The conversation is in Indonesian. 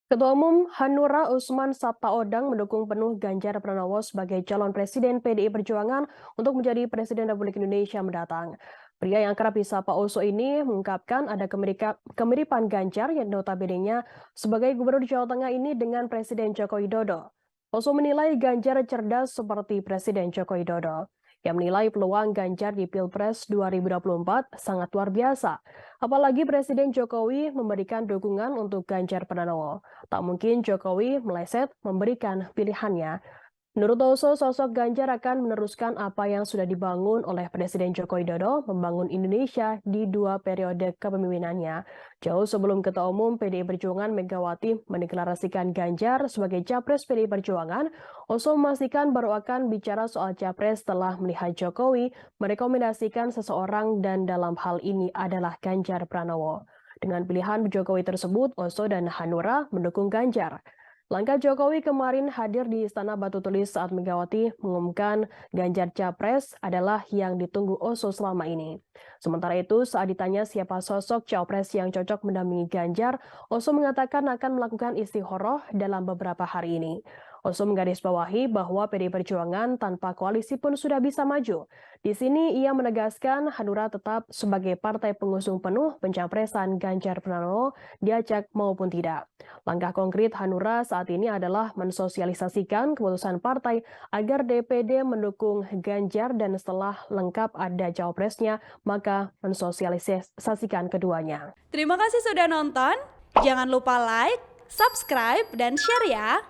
Ketua Umum Hanura Usman Sabtaodang mendukung penuh Ganjar Pranowo sebagai calon presiden PDI Perjuangan untuk menjadi Presiden Republik Indonesia mendatang. Pria yang kerap disapa Oso ini mengungkapkan ada kemiripan Ganjar yang notabene-nya sebagai Gubernur Jawa Tengah ini dengan Presiden Joko Widodo. Oso menilai Ganjar cerdas seperti Presiden Joko Widodo. Yang menilai peluang Ganjar di Pilpres 2024 sangat luar biasa. Apalagi Presiden Jokowi memberikan dukungan untuk Ganjar Pranowo. Tak mungkin Jokowi meleset memberikan pilihannya. Menurut Oso, sosok Ganjar akan meneruskan apa yang sudah dibangun oleh Presiden Joko Widodo membangun Indonesia di 2 periode kepemimpinannya. Jauh sebelum Ketua Umum PDI Perjuangan Megawati mendeklarasikan Ganjar sebagai Capres PDI Perjuangan, Oso memastikan baru akan bicara soal Capres setelah melihat Jokowi merekomendasikan seseorang dan dalam hal ini adalah Ganjar Pranowo. Dengan pilihan Jokowi tersebut, Oso dan Hanura mendukung Ganjar. Langkah Jokowi kemarin hadir di Istana Batu Tulis saat Megawati mengumumkan Ganjar Capres adalah yang ditunggu Oso selama ini. Sementara itu, saat ditanya siapa sosok Capres yang cocok mendampingi Ganjar, Oso mengatakan akan melakukan istihoroh dalam beberapa hari ini. Oso menggarisbawahi bahwa PDI Perjuangan tanpa koalisi pun sudah bisa maju. Di sini ia menegaskan Hanura tetap sebagai partai pengusung penuh pencapresan Ganjar Pranowo diajak maupun tidak. Langkah konkret Hanura saat ini adalah mensosialisasikan keputusan partai agar DPD mendukung Ganjar dan setelah lengkap ada cawapresnya, maka mensosialisasikan keduanya. Terima kasih sudah nonton. Jangan lupa like, subscribe, dan share ya.